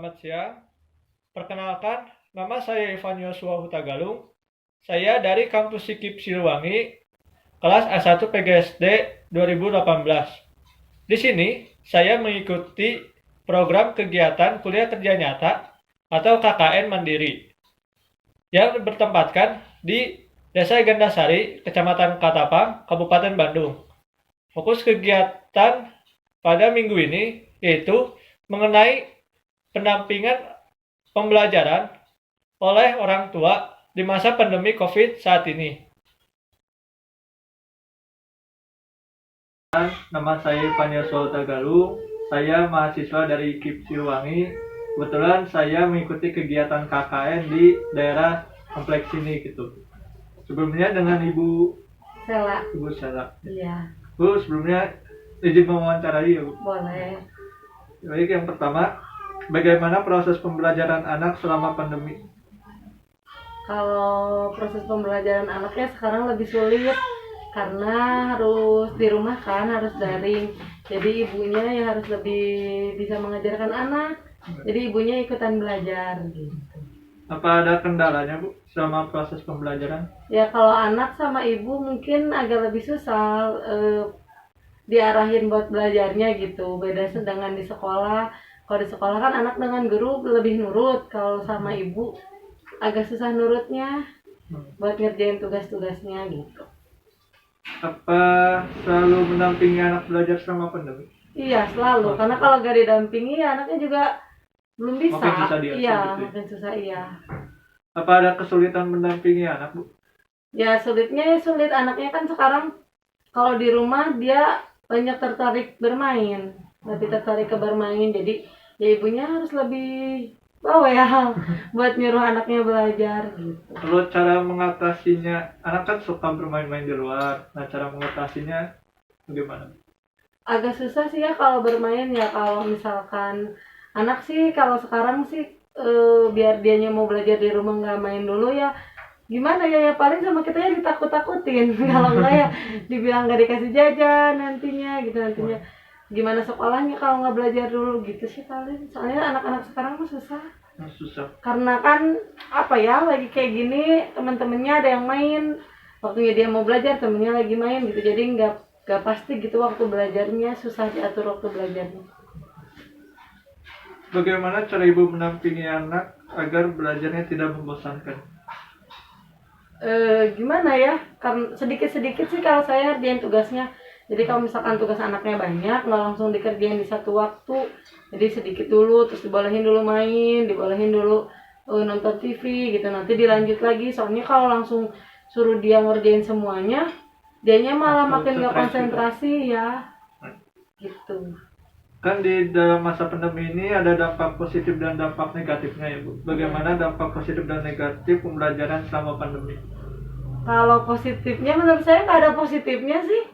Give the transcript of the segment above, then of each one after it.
selamat siang. Perkenalkan, nama saya Ivan Yosua Hutagalung. Saya dari kampus Sikip Siliwangi, kelas A1 PGSD 2018. Di sini, saya mengikuti program kegiatan kuliah kerja nyata atau KKN Mandiri yang bertempatkan di Desa Gandasari, Kecamatan Katapang, Kabupaten Bandung. Fokus kegiatan pada minggu ini yaitu mengenai pendampingan pembelajaran oleh orang tua di masa pandemi COVID saat ini. Nama saya Panya Soltagalu, saya mahasiswa dari KIP Siliwangi. Kebetulan saya mengikuti kegiatan KKN di daerah kompleks ini gitu. Sebelumnya dengan Ibu Sela. Iya, Bu, sebelumnya izin mewawancarai ya, Bu. boleh. Baik, yang pertama, bagaimana proses pembelajaran anak selama pandemi? Kalau proses pembelajaran anaknya sekarang lebih sulit karena harus di rumah kan, harus daring. Jadi ibunya ya harus lebih bisa mengajarkan anak. Jadi ibunya ikutan belajar gitu. Apa ada kendalanya, Bu, selama proses pembelajaran? Ya kalau anak sama ibu mungkin agak lebih susah diarahin buat belajarnya gitu. Beda sedangkan di sekolah. Kalau di sekolah kan anak dengan guru lebih nurut. Kalau sama ibu agak susah nurutnya buat ngerjain tugas-tugasnya gitu. Apa selalu mendampingi anak belajar selama pandemi? Iya selalu, karena kalau gak didampingi anaknya juga belum bisa. Makin susah diatur Iya, gitu ya? makin susah iya. Apa ada kesulitan mendampingi anak, Bu? Ya sulitnya ya sulit, anaknya kan sekarang kalau di rumah dia banyak tertarik bermain, lebih tertarik ke bermain. Jadi ya ibunya harus lebih bawel buat nyuruh anaknya belajar gitu. Kalau cara mengatasinya, anak kan suka bermain-main di luar. Nah, cara mengatasinya bagaimana? Agak susah sih ya kalau bermain ya. Kalau misalkan anak sih kalau sekarang sih biar dianya mau belajar di rumah nggak main dulu ya gimana ya paling sama kita ya ditakut-takutin. Kalau enggak ya dibilang nggak dikasih jajan nantinya gimana sekolahnya kalau nggak belajar dulu gitu sih paling. Soalnya anak-anak sekarang mah susah Susah. karena kan apa ya lagi kayak gini teman-temannya ada yang main, waktunya dia mau belajar temennya lagi main gitu, jadi nggak pasti gitu waktu belajarnya, susah diatur waktu belajarnya. Bagaimana cara Ibu mendampingi anak agar belajarnya tidak membosankan? Gimana ya, kan sedikit-sedikit sih kalau saya ngerjain tugasnya. Jadi kalau misalkan tugas anaknya banyak nggak langsung dikerjain di satu waktu, jadi sedikit dulu terus dibolehin dulu main, dibolehin dulu nonton TV gitu, nanti dilanjut lagi. Soalnya kalau langsung suruh dia ngerjain semuanya dianya malah makin nggak konsentrasi ya gitu. Kan di dalam masa pandemi ini ada dampak positif dan dampak negatifnya ya, Bu. Bagaimana dampak positif dan negatif pembelajaran selama pandemi? Kalau positifnya menurut saya nggak ada positifnya sih,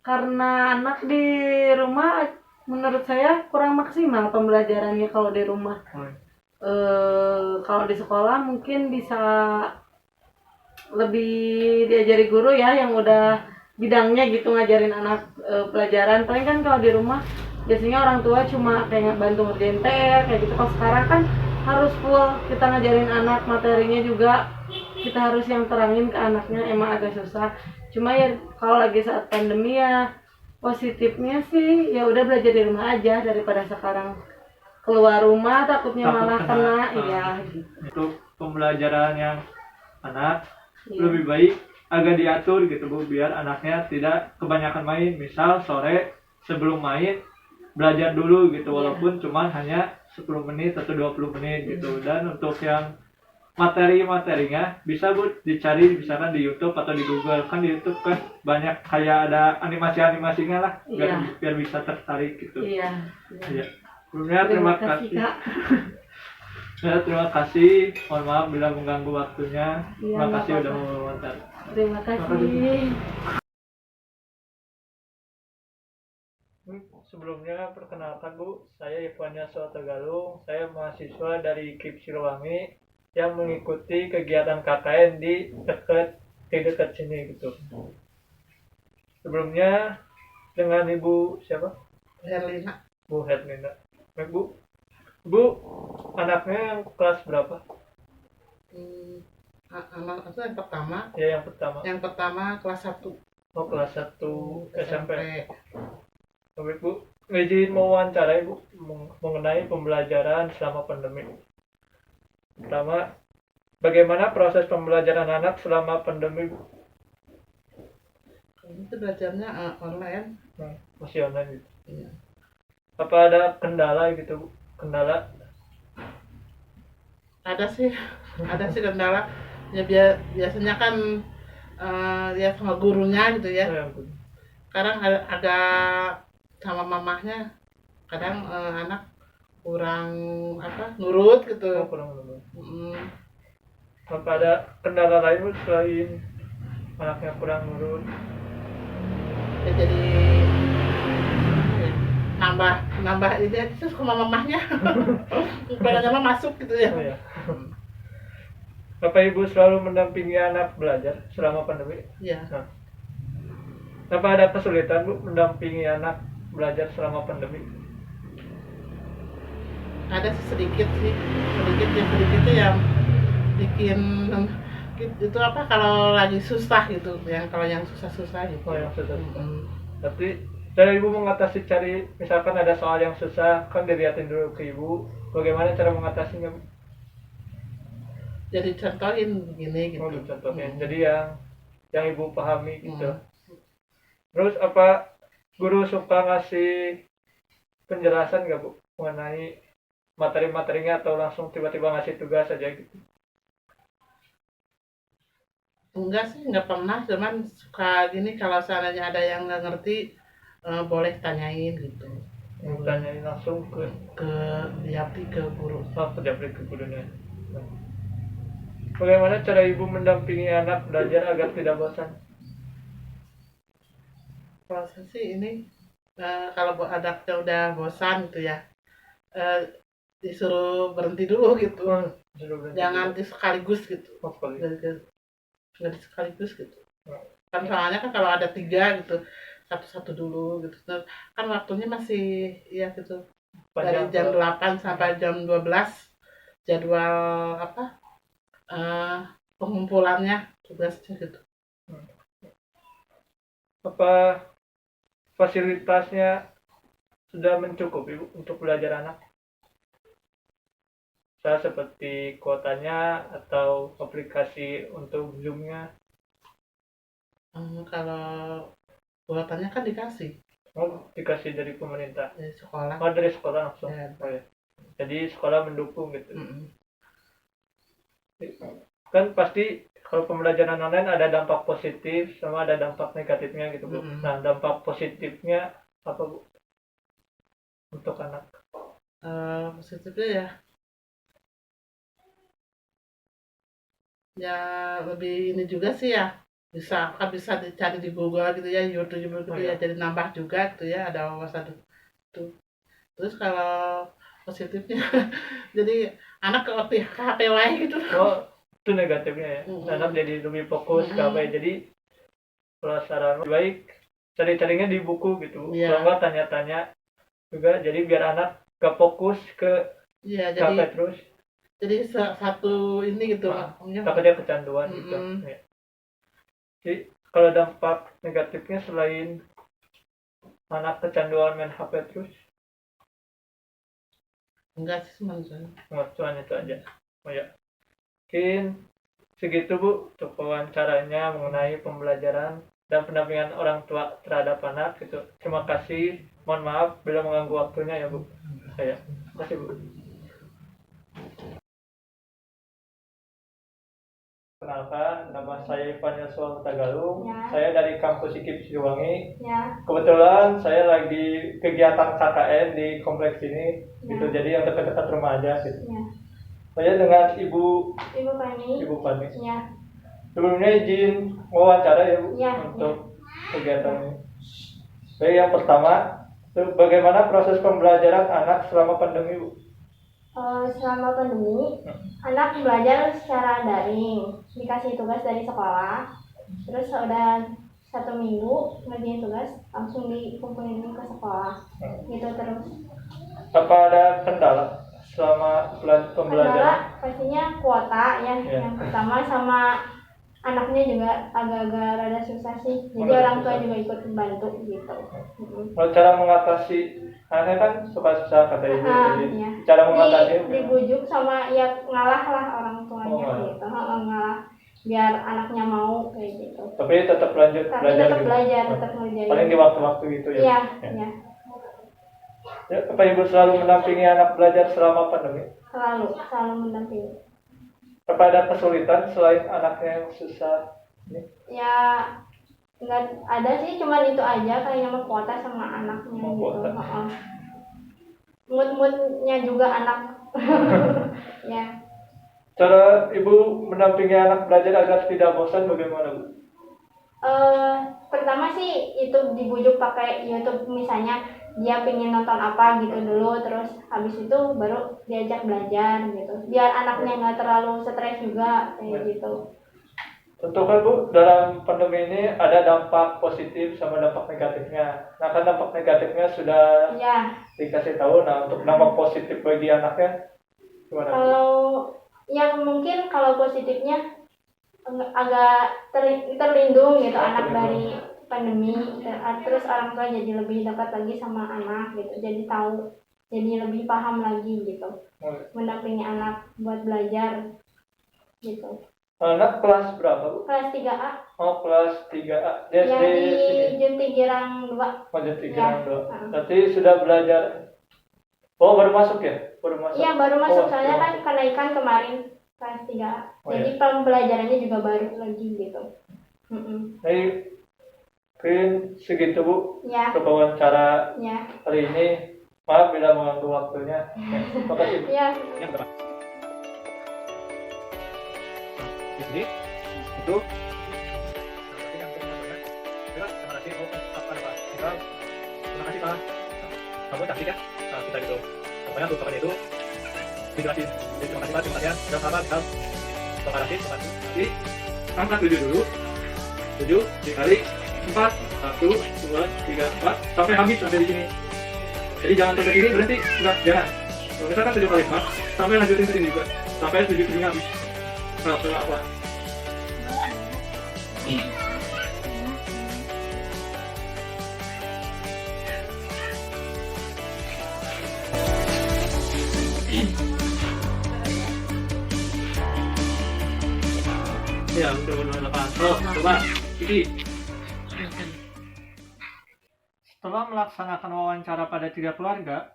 karena anak di rumah menurut saya kurang maksimal pembelajarannya kalau di rumah. Kalau di sekolah mungkin bisa lebih diajari guru ya yang udah bidangnya gitu ngajarin anak pelajaran. Paling kan kalau di rumah biasanya orang tua cuma kayak bantu ngerjain PR kayak gitu. Kalau sekarang kan harus full kita ngajarin anak, materinya juga kita harus yang terangin ke anaknya, emang agak susah. Cuma ya kalau lagi saat pandemi ya positifnya sih ya udah belajar di rumah aja daripada sekarang keluar rumah takutnya Takut malah kena, kena ya gitu. Untuk pembelajaran yang anak Iya. lebih baik agak diatur gitu, Bu, biar anaknya tidak kebanyakan main. Misal sore sebelum main belajar dulu gitu, Iya. walaupun cuman hanya 10 menit atau 20 menit gitu. Dan untuk yang materi-materinya bisa, Bu, dicari misalkan di YouTube atau di Google. Kan di YouTube kan banyak kayak ada animasi-animasinya lah, Iya. biar bisa tertarik gitu. Iya. Iya. Sebelumnya terima kasih. Kak. Ya, terima kasih. Mohon maaf bila mengganggu waktunya. Iya, Terima nggak kasih udah apa-apa. mau wawancara. Terima kasih. Sebelumnya perkenalkan, Bu, saya Ivania Sotegalung. Saya mahasiswa dari KIP Siliwangi yang mengikuti kegiatan KKN di dekat sini gitu. Sebelumnya dengan Ibu siapa? Herlina. Bu Herlina. Baik, Bu. Bu, anaknya yang kelas berapa? Anak itu yang pertama. Ya, yang pertama. Yang pertama kelas 1. Oh, kelas 1 SMP. Baik, Bu. Izin mau wawancara Ibu mengenai pembelajaran selama pandemi. Pertama, bagaimana proses pembelajaran anak selama pandemi, Bu? Itu belajarnya online. Masih online gitu. Iya. Apa ada kendala gitu, Bu? Kendala? Ada sih kendala. Ya biasanya kan ya sama gurunya gitu ya. Oh, ya ampun. Kadang agak sama mamahnya. Kadang anak kurang nurut gitu. Oh, kurang lebih. Apa ada kendala lain, Bu, selain anaknya kurang nurut? Ya jadi nambah ini terus sama mamahnya. Pengennya mah masuk gitu ya. Oh, ya. Apa Ibu selalu mendampingi anak belajar selama pandemi? Iya. Nah, apa ada kesulitan, Bu, mendampingi anak belajar selama pandemi? Ada sedikit yang bikin itu kalau lagi susah gitu, kalau yang susah gitu. Oh, yang susah. Tapi dari Ibu mengatasi, cari misalkan ada soal yang susah kan dilihatin dulu ke Ibu, bagaimana cara mengatasinya, Bu? Jadi contohin begini gitu. Oh, contohnya. Jadi yang Ibu pahami gitu. Terus apa guru suka ngasih penjelasan nggak, Bu, mengenai materi-materinya atau langsung tiba-tiba ngasih tugas aja gitu? Enggak sih, nggak pernah, cuman suka gini kalau seandainya ada yang nggak ngerti boleh tanyain gitu. Tanyain langsung ke Japri ke guru. ke Japri ke gurunya. Bagaimana cara Ibu mendampingi anak belajar agar tidak bosan? Proses sih ini kalau anaknya udah bosan gitu ya, disuruh berhenti dulu gitu. Jangan sekaligus gitu. Nggak sekaligus gitu. Kan soalnya kan kalau ada 3 gitu, satu-satu dulu gitu. Kan waktunya masih ya gitu. Dari jam 8 sampai jam 12 jadwal pengumpulannya tugasnya gitu. Apa fasilitasnya sudah mencukupi, Bu, untuk belajar anak? Saya seperti kuotanya atau aplikasi untuk Zoom-nya? Kalau kuotanya kan dikasih. Oh, dikasih dari pemerintah? Dari sekolah. Oh, dari sekolah langsung? Ya. Oh, ya. Jadi sekolah mendukung gitu? Kan pasti kalau pembelajaran online ada dampak positif sama ada dampak negatifnya gitu, Bu. Nah, dampak positifnya apa, Bu, untuk anak? Positifnya ya lebih ini juga sih ya, bisa dicari di Google gitu ya, YouTube gitu ya, jadi nambah juga gitu ya, ada wawasan itu. Terus kalau positifnya jadi anak ke HP gitu. Oh, itu negatifnya ya. Anak jadi lebih fokus ke HP. Jadi kalau saran baik cari-carinya di buku gitu. Kalau nggak tanya-tanya juga, jadi biar anak gak fokus ke HP terus. Jadi satu ini gitu. Takut dia kecanduan gitu. Ya. Jadi kalau dampak negatifnya selain anak kecanduan main HP terus? Enggak sih, cuma itu aja. Oh ya, mungkin segitu, Bu, untuk wawancaranya mengenai pembelajaran dan pendampingan orang tua terhadap anak gitu. Terima kasih, mohon maaf bila mengganggu waktunya ya, Bu. Terima kasih, Bu. Kenalkan, nama saya Ivan Yosua Huta Galung. Ya. Saya dari kampus IKIP Siliwangi. Ya. Kebetulan saya lagi kegiatan KKN di kompleks ini, gitu. Jadi yang dekat-dekat rumah aja, gitu. Ya. Saya dengan Ibu Pani. Ya. Sebelumnya izin wawancara ya, Bu, untuk kegiatan ini. Jadi yang pertama, bagaimana proses pembelajaran anak selama pandemi, Bu? Selama pandemi, anak belajar secara daring, dikasih tugas dari sekolah, terus udah 1 minggu ngerjain tugas, langsung dikumpulin ke sekolah, gitu terus. Apa ada kendala selama pembelajaran? Kendala pastinya kuota ya, Ya. yang pertama, sama anaknya juga agak-agak rada susah sih. Jadi Rada orang tua susah. juga ikut membantu gitu. Kalau cara mengatasi, anaknya kan suka-susah kata ibu, jadi Iya. cara mengatasi Dibujuk sama ya ngalah lah orang tuanya Oh, ngalah. gitu. Ngalah biar anaknya mau kayak gitu. tapi tetap lanjut Tapi belajar tetap gitu. belajar, tetap ngerjain. Paling di waktu-waktu gitu ya. Iya, Ya. iya. Ya, apa ibu selalu mendampingi anak belajar selama pandemi? Selalu mendampingi. Apa ada kesulitan selain anaknya yang susah? Ini? Ya nggak ada sih, cuman itu aja kayaknya mah kuota sama anaknya Oh, gitu. kuota. Heeh. Mood-moodnya juga anak. Ya. Cara ibu mendampingi anak belajar agar tidak bosan bagaimana bu? Pertama sih itu dibujuk pakai YouTube, misalnya dia pengen nonton apa gitu dulu, terus habis itu baru diajak belajar gitu, biar anaknya nggak terlalu stres juga kayak gitu. Tentu kan bu, dalam pandemi ini ada dampak positif sama dampak negatifnya. Nah kan dampak negatifnya sudah Ya, dikasih tahu. Nah untuk dampak positif bagi anaknya gimana? Bu? kalau ya mungkin kalau positifnya agak terlindung gitu anak dari pandemi, terus orang tua jadi lebih dekat lagi sama anak gitu, jadi tahu, jadi lebih paham lagi gitu, mendampingi anak buat belajar gitu. Anak kelas berapa bu? Kelas 3A Oh kelas 3A. yang SD di sini. Junti Girang 2. Lanjut Ya. 3 Berarti sudah belajar. Oh baru masuk ya? Baru masuk. Iya, baru masuk, Oh, soalnya baru kan kenaikan kemarin kelas 3A. Oh, Jadi iya. pembelajarannya juga baru lagi gitu. Jadi mungkin segitu bu Ya, untuk wawancara ya. hari ini. Maaf bila mengganggu waktunya. Terima kasih. Bu. Ya. Yang berapa? Di sini itu. Terima kasih. Terima kasih Pak. Kamu cantik ya. Nah, kita gitu. Pokoknya untuk itu dijelasin. Jadi, terima kasih Pak. Terima kasih ya. Sudah sahabat. Terima kasih. Terima kasih. Jadi angkat 7 dulu. 7 dikali 4. 1, 2, 3, 4 sampai habis sampai di sini. Jadi jangan sampai sini berhenti. Enggak, jangan. Kalau misalkan 7 kali 4 sampai lanjutin ke sini juga. Sampai 7 habis. Nah, setelah apa? Ya, udah berapa? Oh, coba. Iki. Setelah melaksanakan wawancara pada 3 keluarga,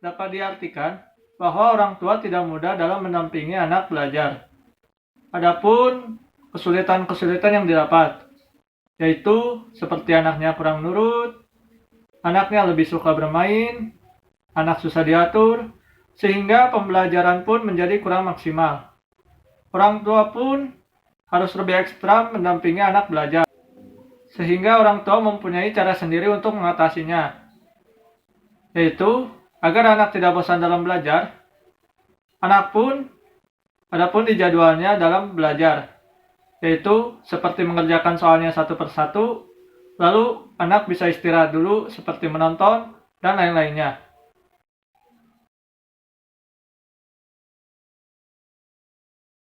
dapat diartikan bahwa orang tua tidak mudah dalam mendampingi anak belajar. Adapun kesulitan-kesulitan yang didapat, yaitu seperti anaknya kurang nurut, anaknya lebih suka bermain, anak susah diatur, sehingga pembelajaran pun menjadi kurang maksimal. Orang tua pun harus lebih ekstra mendampingi anak belajar, sehingga orang tua mempunyai cara sendiri untuk mengatasinya, yaitu agar anak tidak bosan dalam belajar. Adapun di jadwalnya dalam belajar, yaitu seperti mengerjakan soalnya satu persatu, lalu anak bisa istirahat dulu seperti menonton dan lain-lainnya.